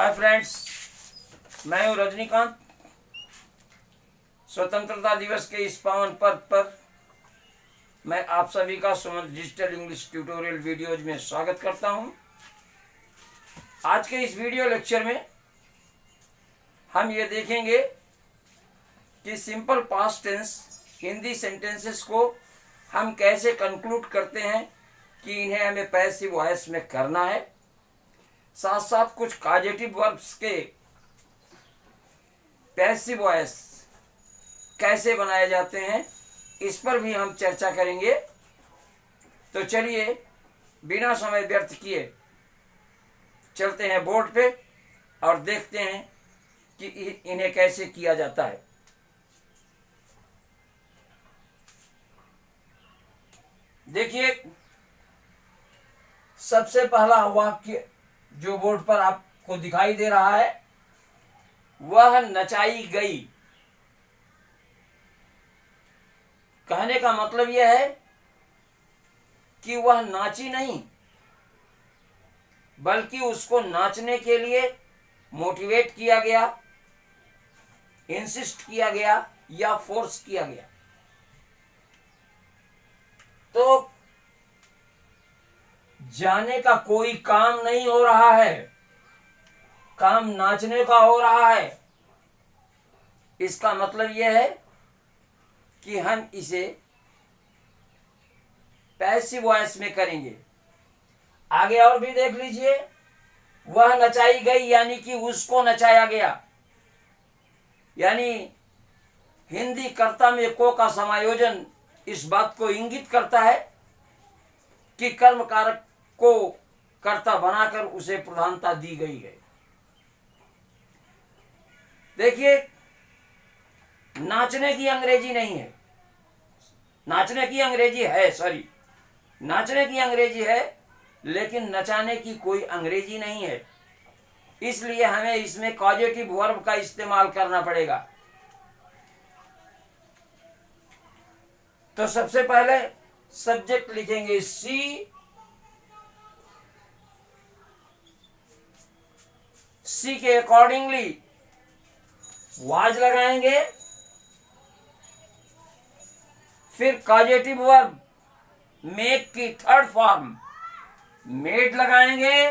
Hi friends, मैं हूं रजनीकांत। स्वतंत्रता दिवस के इस पावन पर्व पर मैं आप सभी का सुमन डिजिटल इंग्लिश ट्यूटोरियल वीडियोज में स्वागत करता हूं। आज के इस वीडियो लेक्चर में हम ये देखेंगे कि simple past tense Hindi sentences को हम कैसे कंक्लूड करते हैं कि इन्हें हमें पैसिव वॉइस में करना है। साथ साथ कुछ कॉजेटिव वर्ब्स के पैसिव वॉइस कैसे बनाए जाते हैं, इस पर भी हम चर्चा करेंगे। तो चलिए बिना समय व्यर्थ किए चलते हैं बोर्ड पे और देखते हैं कि इन्हें कैसे किया जाता है। देखिए, सबसे पहला वाक्य जो बोर्ड पर आपको दिखाई दे रहा है, वह नचाई गई। कहने का मतलब यह है कि वह नाची नहीं, बल्कि उसको नाचने के लिए मोटिवेट किया गया, इंसिस्ट किया गया या फोर्स किया गया। तो जाने का कोई काम नहीं हो रहा है, काम नाचने का हो रहा है। इसका मतलब यह है कि हम इसे पैसिव वॉइस में करेंगे। आगे और भी देख लीजिए, वह नचाई गई यानी कि उसको नचाया गया। यानी हिंदी कर्ता में को का समायोजन इस बात को इंगित करता है कि कर्म कारक को कर्ता बनाकर उसे प्रधानता दी गई है। देखिए, नाचने की अंग्रेजी नहीं है, नाचने की अंग्रेजी है, लेकिन नचाने की कोई अंग्रेजी नहीं है। इसलिए हमें इसमें कॉजेटिव वर्ब का इस्तेमाल करना पड़ेगा। तो सबसे पहले सब्जेक्ट लिखेंगे सी के अकॉर्डिंगली वाज लगाएंगे। फिर कॉजेटिव वर्ब मेक की थर्ड फॉर्म मेड लगाएंगे।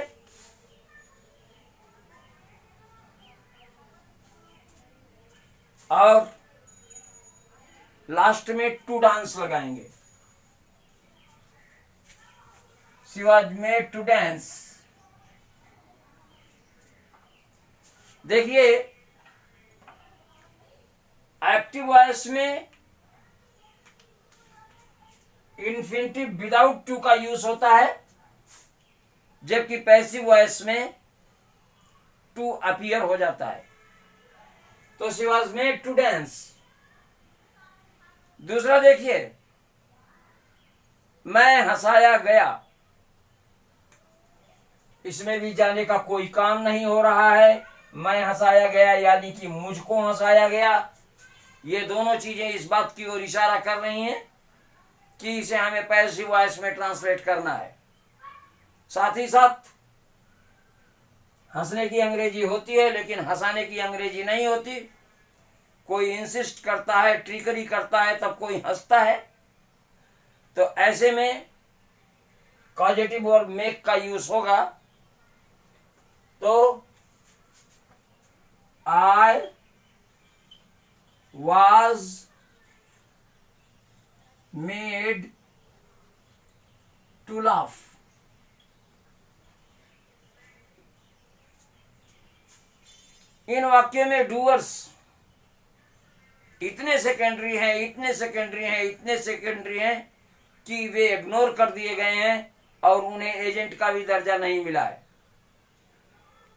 और लास्ट में टू डांस लगाएंगे। She was made to dance. देखिए, एक्टिव वॉइस में इन्फिनिटिव विदाउट टू का यूज होता है, जबकि पैसिव वॉइस में टू अपीयर हो जाता है। तो she was made to dance. दूसरा देखिए, मैं हंसाया गया। इसमें भी जाने का कोई काम नहीं हो रहा है। मैं हंसाया गया यानी कि मुझको हंसाया गया। ये दोनों चीजें इस बात की ओर इशारा कर रही हैं कि इसे हमें पैसिव वॉइस में ट्रांसलेट करना है। साथ ही साथ हंसने की अंग्रेजी होती है, लेकिन हंसाने की अंग्रेजी नहीं होती। कोई इंसिस्ट करता है, ट्रिकरी करता है, तब कोई हंसता है। तो ऐसे में कॉजेटिव वर्ब मेक का यूज होगा। तो I was made to laugh. इन वाक्यों में डूअर्स इतने सेकेंडरी हैं कि वे इग्नोर कर दिए गए हैं और उन्हें एजेंट का भी दर्जा नहीं मिला है।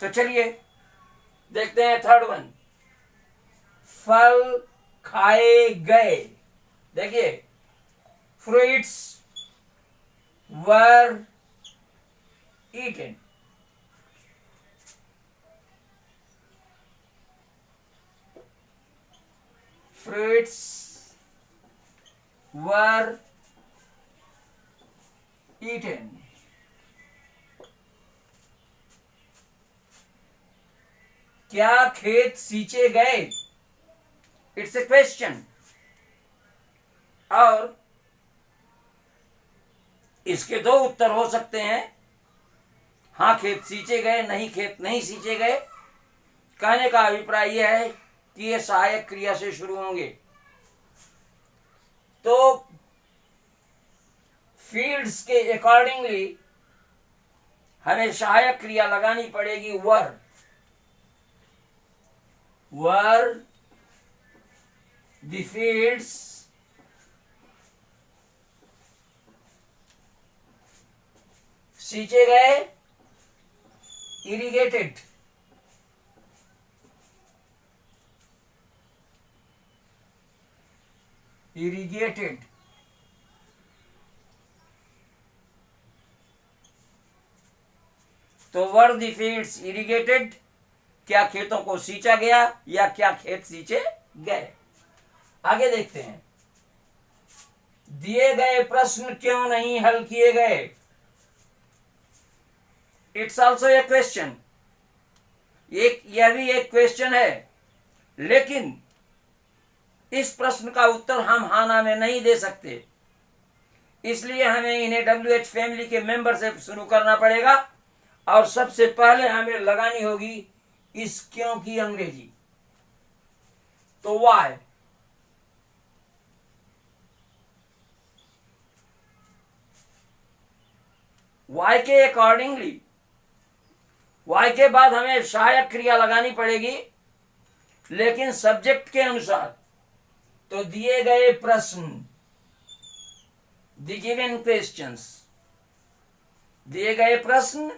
तो चलिए देखते हैं थर्ड वन, फल खाए गए। देखिए, फ्रूट्स वर ईटन। फ्रूट्स वर ईटन। क्या खेत सींचे गए? It's a question. और इसके दो उत्तर हो सकते हैं, हाँ खेत सींचे गए, नहीं खेत नहीं सींचे गए। कहने का अभिप्राय यह है कि ये सहायक क्रिया से शुरू होंगे। तो फील्ड्स के अकॉर्डिंगली हमें सहायक क्रिया लगानी पड़ेगी वर। वर द फील्ड्स सींचे गए, इरिगेटेड। इरिगेटेड। तो वर द फील्ड्स इरिगेटेड, क्या खेतों को सींचा गया या क्या खेत सींचे गए। आगे देखते हैं, दिए गए प्रश्न क्यों नहीं हल किए गए? It's also a question. यह भी एक क्वेश्चन है, लेकिन इस प्रश्न का उत्तर हम हाँ ना में नहीं दे सकते, इसलिए हमें इन्हें WH फैमिली के मेंबर से शुरू करना पड़ेगा। और सबसे पहले हमें लगानी होगी इस क्यों की अंग्रेजी। तो वाई, वाई के अकॉर्डिंगली, वाई के बाद हमें सहायक क्रिया लगानी पड़ेगी, लेकिन सब्जेक्ट के अनुसार। तो दिए गए प्रश्न, द गिवन क्वेश्चंस, दिए गए प्रश्न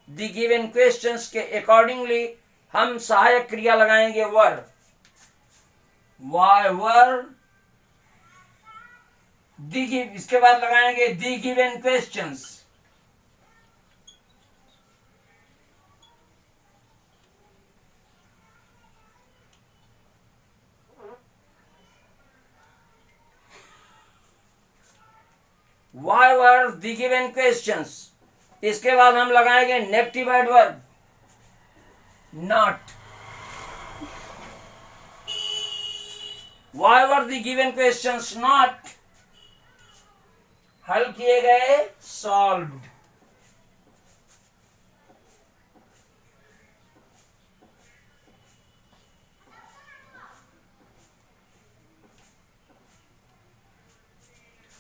द गिवन क्वेश्चंस के अकॉर्डिंगली हम सहायक क्रिया लगाएंगे वर। वाई वर इसके बाद लगाएंगे the given questions. Why were the given questions? इसके बाद हम लगाएंगे negative adverb not. Why were the given questions not? हल किए गए सॉल्व्ड।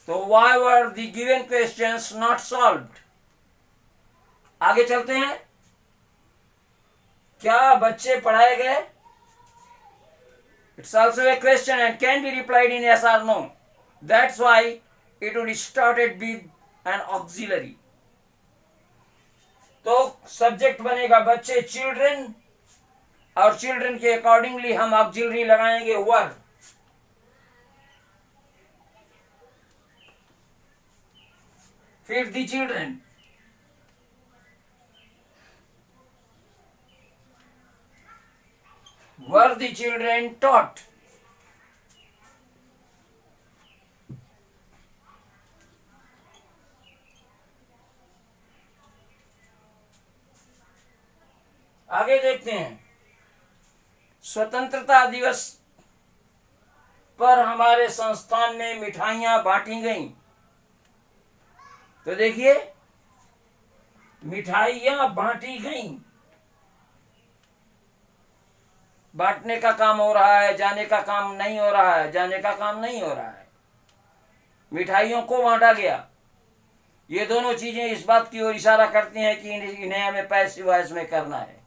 तो why were the given questions not solved? आगे चलते हैं, क्या बच्चे पढ़ाए गए? It's also a question and can be replied in yes or no. That's why it would started with an auxiliary. तो सब्जेक्ट बनेगा बच्चे, चिल्ड्रन, और चिल्ड्रन के अकॉर्डिंगली हम ऑक्सिलरी लगाएंगे वर। फिर the children, were the children taught. आगे देखते हैं, स्वतंत्रता दिवस पर हमारे संस्थान में मिठाइयां बांटी गईं। तो देखिए, मिठाइयां बांटी गईं, बांटने का काम हो रहा है, जाने का काम नहीं हो रहा है, जाने का काम नहीं हो रहा है। मिठाइयों को बांटा गया। ये दोनों चीजें इस बात की ओर इशारा करती हैं कि इन्हें हमें पैसिव वॉइस में करना है।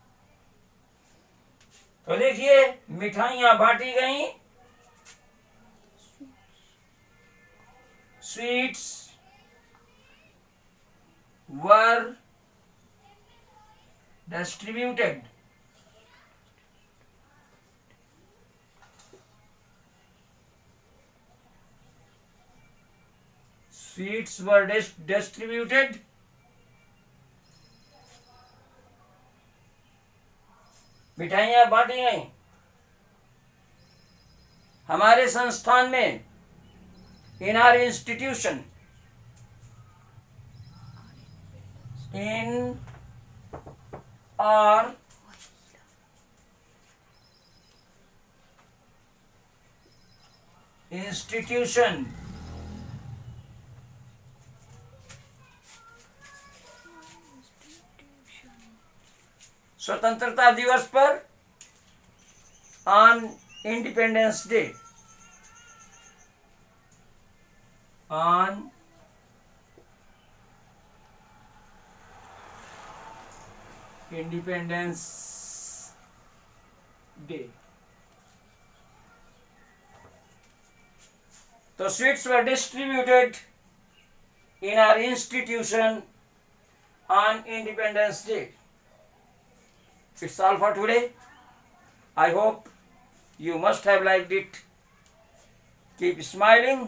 तो देखिए, मिठाइयां बांटी गईं, sweets were distributed. Sweets were distributed. मिठाइयां बांटी गई हमारे संस्थान में, in our institution, in our institution स्वतंत्रता दिवस पर on Independence Day, on Independence Day. तो sweets were distributed in our institution on Independence Day. It's all for today. I hope you must have liked it. Keep smiling.